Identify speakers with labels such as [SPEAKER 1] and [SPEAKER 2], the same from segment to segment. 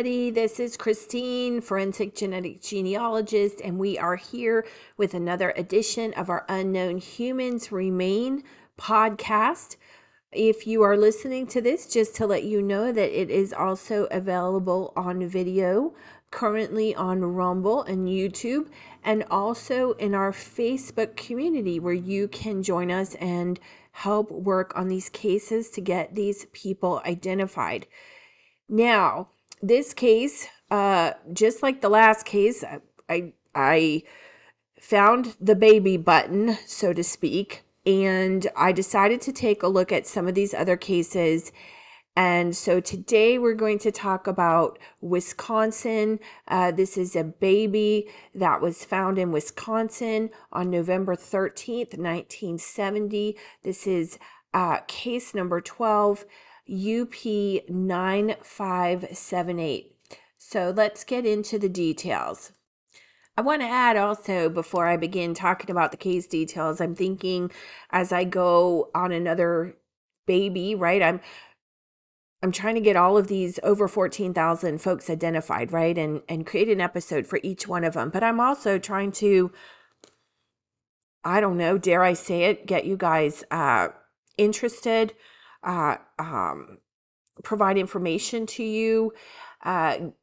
[SPEAKER 1] everybody. This is Christine, Forensic Genetic Genealogist, and we are here with another edition of our Unknown Humans Remain podcast. If you are listening to this, just to let you know that it is also available on video, currently on Rumble and YouTube, and also in our Facebook community where you can join us and help work on these cases to get these people identified. Now, this case, just like the last case, I found the baby button, so to speak, and I decided to take a look at some of these other cases. And so today we're going to talk about Wisconsin. This is a baby that was found in Wisconsin on November 13th, 1970. This is case number 12. UP9578. So let's get into the details. I want to add also, before I begin talking about the case details, I'm thinking as I go on another baby, right? I'm trying to get all of these over 14,000 folks identified, right? And create an episode for each one of them. But I'm also trying to, I don't know, dare I say it, get you guys interested, provide information to you, appeal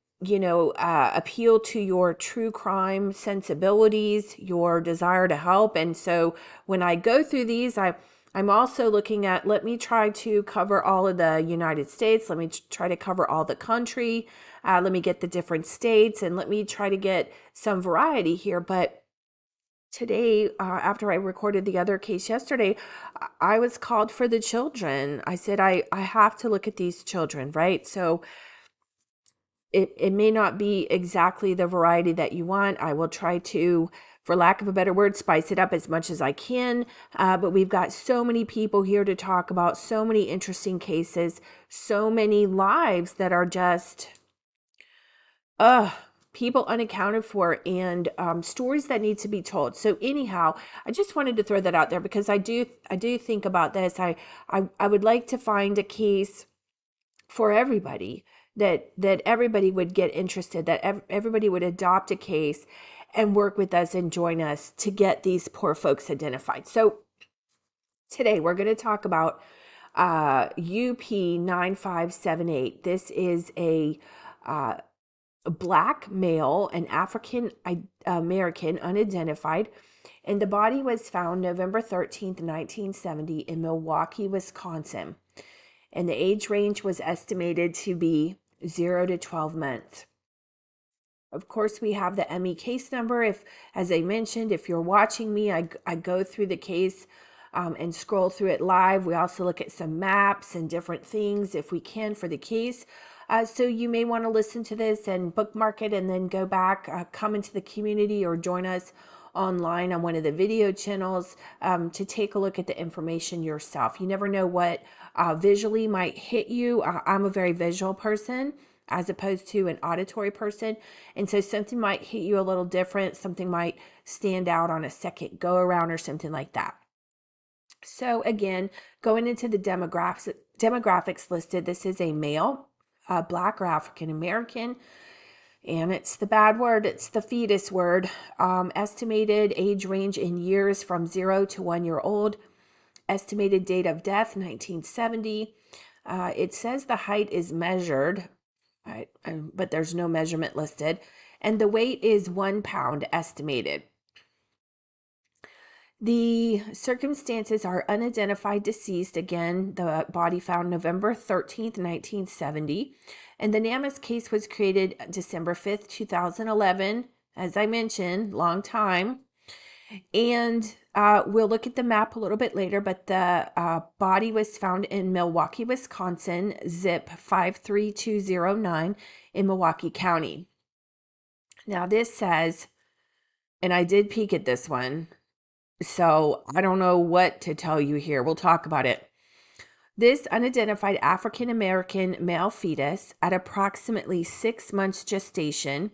[SPEAKER 1] to your true crime sensibilities, your desire to help. And so when I go through these, I'm also looking at, let me try to cover all of the United States. Let me try to cover all the country. Let me get the different states, and let me try to get some variety here. But today, after I recorded the other case yesterday, I was called for the children. I said, I have to look at these children, right? So it may not be exactly the variety that you want. I will try to, for lack of a better word, spice it up as much as I can. But we've got so many people here to talk about, so many interesting cases, so many lives that are just, people unaccounted for, and stories that need to be told. So anyhow, I just wanted to throw that out there because I do think about this. I would like to find a case for everybody, that everybody would get interested, that everybody would adopt a case and work with us and join us to get these poor folks identified. So today we're going to talk about UP9578. This is a Black male, an African American, unidentified, and the body was found November 13th, 1970 in Milwaukee, Wisconsin. And the age range was estimated to be 0 to 12 months. Of course, we have the ME case number. If, as I mentioned, if you're watching me, I go through the case and scroll through it live. We also look at some maps and different things if we can for the case. So you may want to listen to this and bookmark it and then go back, come into the community or join us online on one of the video channels to take a look at the information yourself. You never know what visually might hit you. I'm a very visual person as opposed to an auditory person. And so something might hit you a little different. Something might stand out on a second go around or something like that. So again, going into the demographics listed, this is a male, Black or African American. And it's the bad word, it's the fetus word. Estimated age range in years from 0 to 1 year old. Estimated date of death, 1970. It says the height is measured, right, but there's no measurement listed. And the weight is 1 pound estimated. The circumstances are unidentified deceased. Again, the body found November 13th, 1970. And the NamUs case was created December 5th, 2011. As I mentioned, long time. And we'll look at the map a little bit later, but the body was found in Milwaukee, Wisconsin, zip 53209 in Milwaukee County. Now this says, and I did peek at this one, so I don't know what to tell you here. We'll talk about it. This unidentified African American male fetus at approximately 6 months gestation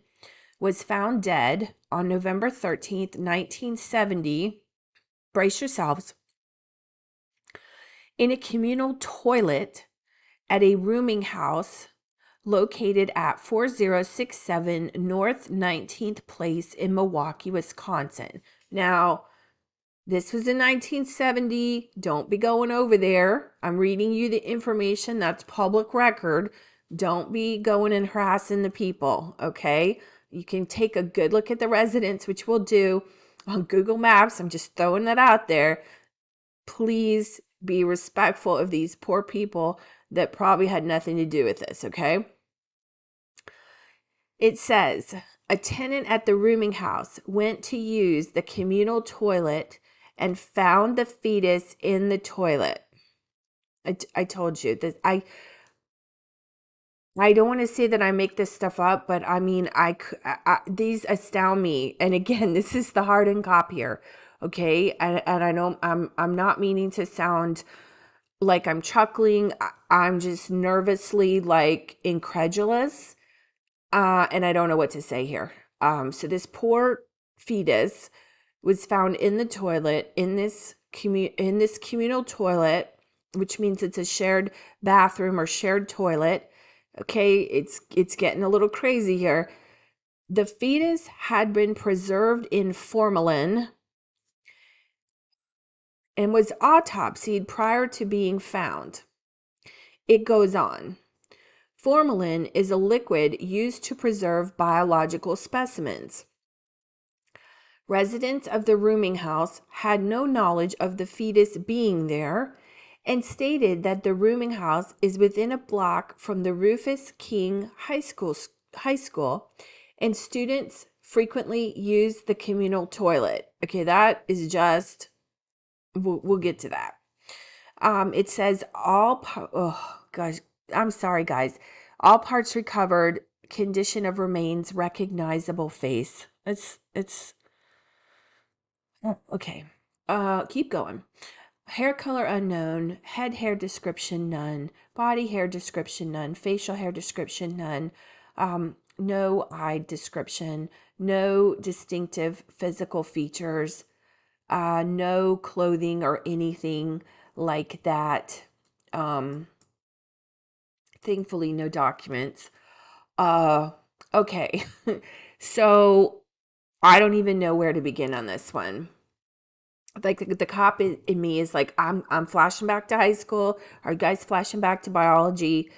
[SPEAKER 1] was found dead on November 13th, 1970. Brace yourselves. In a communal toilet at a rooming house located at 4067 North 19th Place in Milwaukee, Wisconsin. Now, this was in 1970. Don't be going over there. I'm reading you the information that's public record. Don't be going and harassing the people, okay? You can take a good look at the residents, which we'll do on Google Maps. I'm just throwing that out there. Please be respectful of these poor people that probably had nothing to do with this, okay? It says, a tenant at the rooming house went to use the communal toilet and found the fetus in the toilet. I told you that I don't want to say that I make this stuff up, but I mean, these astound me. And again, this is the hardened copier, okay? And I know I'm not meaning to sound like I'm chuckling. I'm just nervously like incredulous, and I don't know what to say here. So this poor fetus was found in the toilet in this communal toilet, which means it's a shared bathroom or shared toilet. Okay, it's getting a little crazy here. The fetus had been preserved in formalin and was autopsied prior to being found. It goes on. Formalin is a liquid used to preserve biological specimens. Residents of the rooming house had no knowledge of the fetus being there and stated that the rooming house is within a block from the Rufus King High School, and students frequently use the communal toilet. Okay, that is just, we'll get to that. It says oh gosh, I'm sorry guys. All parts recovered, condition of remains, recognizable face. It's okay. Keep going. Hair color unknown, head hair description none, body hair description none, facial hair description none, no eye description, no distinctive physical features, no clothing or anything like that. Thankfully, no documents. Okay. So I don't even know where to begin on this one. Like the cop in me is like, I'm flashing back to high school. Our guys flashing back to biology,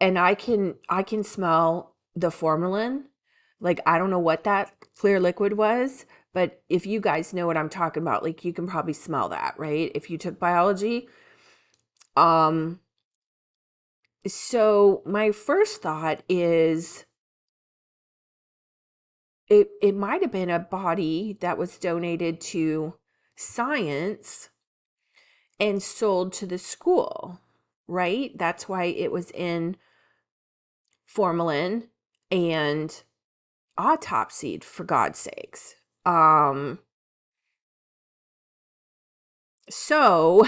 [SPEAKER 1] and I can smell the formalin. Like I don't know what that clear liquid was, but if you guys know what I'm talking about, like you can probably smell that, right? If you took biology. So my first thought is it might have been a body that was donated to science and sold to the school, right? That's why it was in formalin and autopsied, for God's sakes. So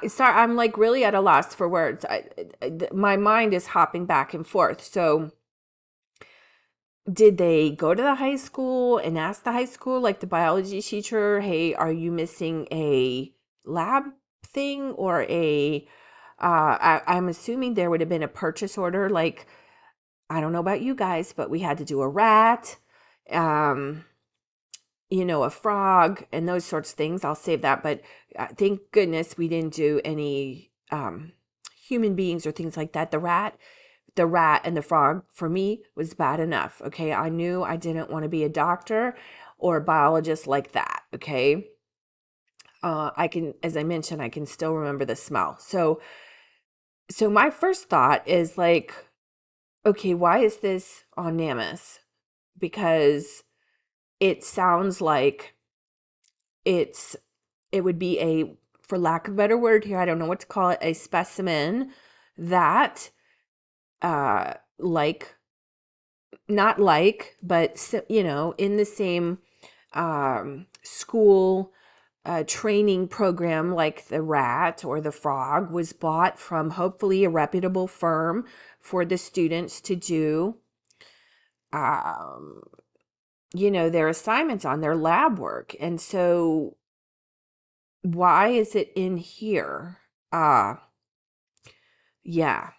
[SPEAKER 1] sorry, I'm like really at a loss for words. My mind is hopping back and forth. So did they go to the high school and ask the high school, like the biology teacher, hey, are you missing a lab thing or I'm assuming there would have been a purchase order. Like, I don't know about you guys, but we had to do a rat, a frog and those sorts of things. I'll save that. But thank goodness we didn't do any human beings or things like that. The rat and the frog for me was bad enough. Okay. I knew I didn't want to be a doctor or a biologist like that. Okay. As I mentioned, I can still remember the smell. So my first thought is like, okay, why is this on NamUs? Because it sounds like it would be a, for lack of a better word here, I don't know what to call it, a specimen that, but in the same school training program like the rat or the frog was bought from hopefully a reputable firm for the students to do their assignments on their lab work. And so why is it in here? Yeah.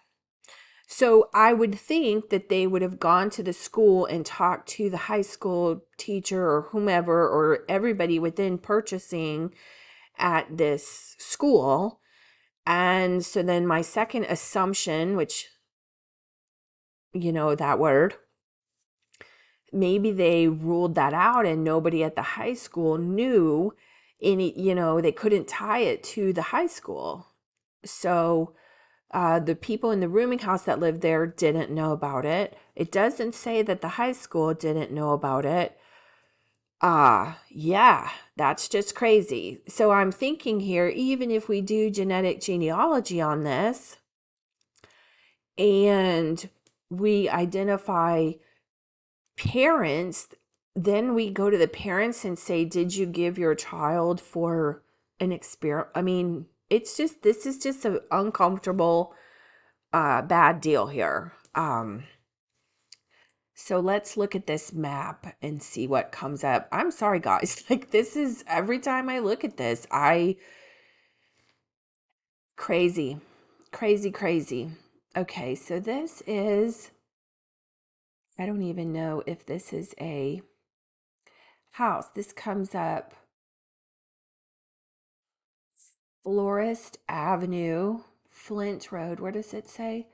[SPEAKER 1] So I would think that they would have gone to the school and talked to the high school teacher or whomever or everybody within purchasing at this school. And so then my second assumption, which, that word, maybe they ruled that out and nobody at the high school knew they couldn't tie it to the high school. So the people in the rooming house that lived there didn't know about it. It doesn't say that the high school didn't know about it. Yeah, that's just crazy. So I'm thinking here, even if we do genetic genealogy on this and we identify parents, then we go to the parents and say, did you give your child for an experiment? I mean, this is just an uncomfortable, bad deal here. So let's look at this map and see what comes up. I'm sorry, guys. Like, this is, every time I look at this, crazy, crazy, crazy. Okay, so this is, I don't even know if this is a house. This comes up Florist Avenue, Flint Road. Where does it say?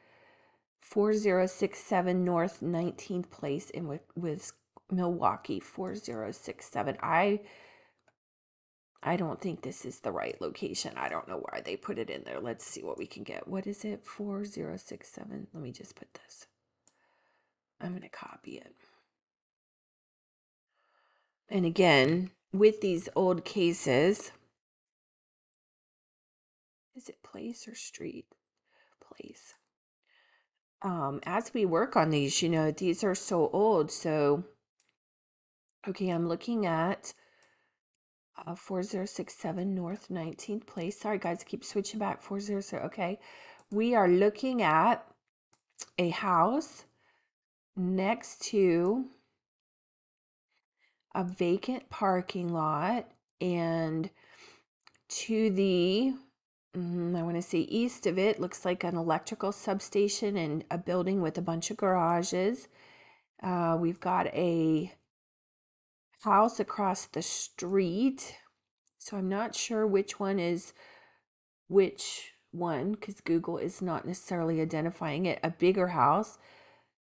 [SPEAKER 1] 4067 North 19th Place in with Milwaukee, 4067. I don't think this is the right location. I don't know why they put it in there. Let's see what we can get. What is it? 4067. Let me just put this. I'm going to copy it. And again, with these old cases, is it place or street? Place. As we work on these, these are so old. So, okay, I'm looking at 4067 North 19th Place. Sorry, guys, I keep switching back. 400. Okay, we are looking at a house next to a vacant parking lot, and to the I want to say east of it looks like an electrical substation and a building with a bunch of garages. We've got a house across the street, so I'm not sure which one is which one because Google is not necessarily identifying it. A bigger house,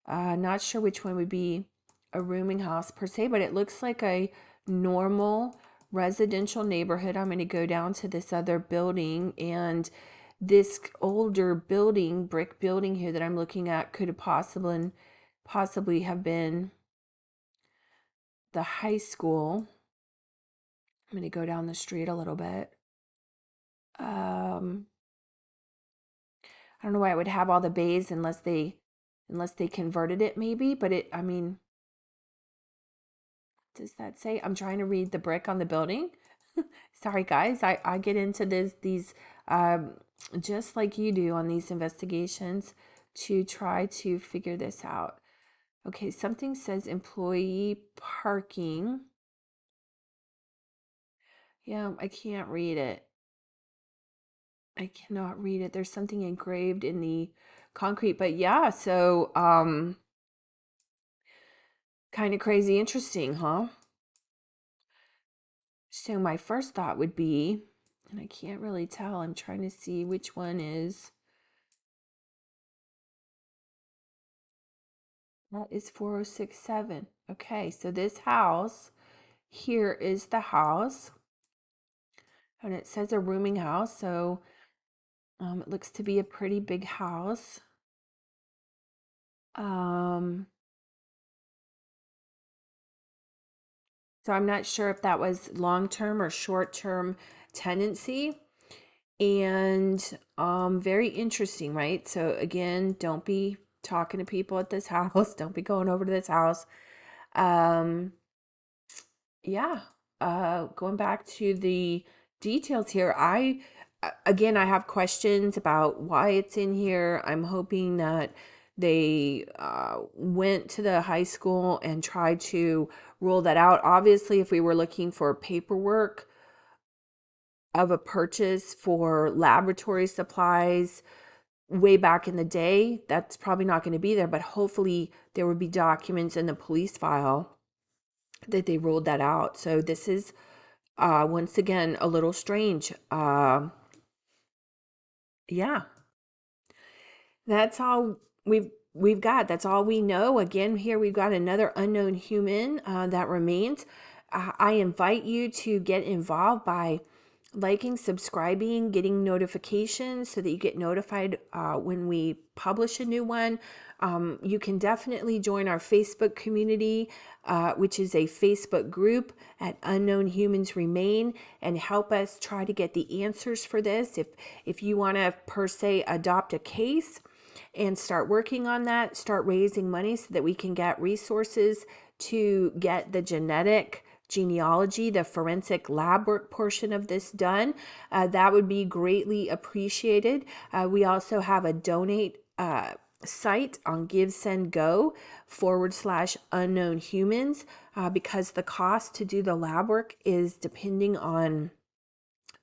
[SPEAKER 1] not sure which one would be a rooming house per se, but it looks like a normal residential neighborhood. I'm going to go down to this other building, and this older building, brick building here that I'm looking at could have possibly have been the high school. I'm going to go down the street a little bit. I don't know why it would have all the bays unless they converted it maybe, but does that say? I'm trying to read the brick on the building. Sorry, guys. I get into these just like you do on these investigations to try to figure this out. Okay, something says employee parking. Yeah, I can't read it. I cannot read it. There's something engraved in the concrete, but yeah, so kind of crazy interesting, huh? So my first thought would be, and I can't really tell, I'm trying to see which one is. That is 4067. Okay, so this house here is the house. And it says a rooming house, so it looks to be a pretty big house. So I'm not sure if that was long-term or short-term tenancy. And very interesting, right? So again, don't be talking to people at this house. Don't be going over to this house. Yeah. Going back to the details here, again, I have questions about why it's in here. I'm hoping that they went to the high school and tried to rule that out. Obviously, if we were looking for paperwork of a purchase for laboratory supplies, way back in the day, that's probably not going to be there, but hopefully there would be documents in the police file that they ruled that out. So this is once again a little strange. Yeah, that's all we've got. That's all we know. Again, here we've got another unknown human that remains. I invite you to get involved by liking, subscribing, getting notifications so that you get notified when we publish a new one. You can definitely join our Facebook community, which is a Facebook group at Unknown Humans Remain, and help us try to get the answers for this. If you want to, per se, adopt a case and start working on that, start raising money so that we can get resources to get the genetic genealogy, the forensic lab work portion of this done, that would be greatly appreciated. We also have a donate site on GiveSendGo /unknown humans because the cost to do the lab work is depending on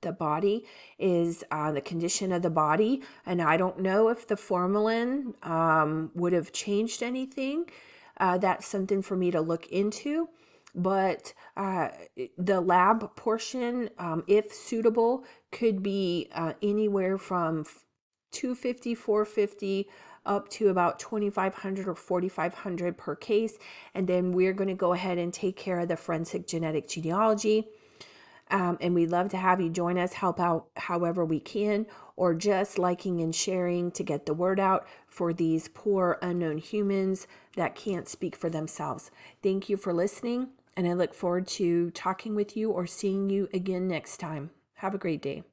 [SPEAKER 1] the body, is the condition of the body. And I don't know if the formalin would have changed anything. That's something for me to look into. But the lab portion, if suitable, could be anywhere from $250, $450 up to about $2,500 or $4,500 per case. And then we're going to go ahead and take care of the forensic genetic genealogy. And we'd love to have you join us, help out however we can, or just liking and sharing to get the word out for these poor unknown humans that can't speak for themselves. Thank you for listening, and I look forward to talking with you or seeing you again next time. Have a great day.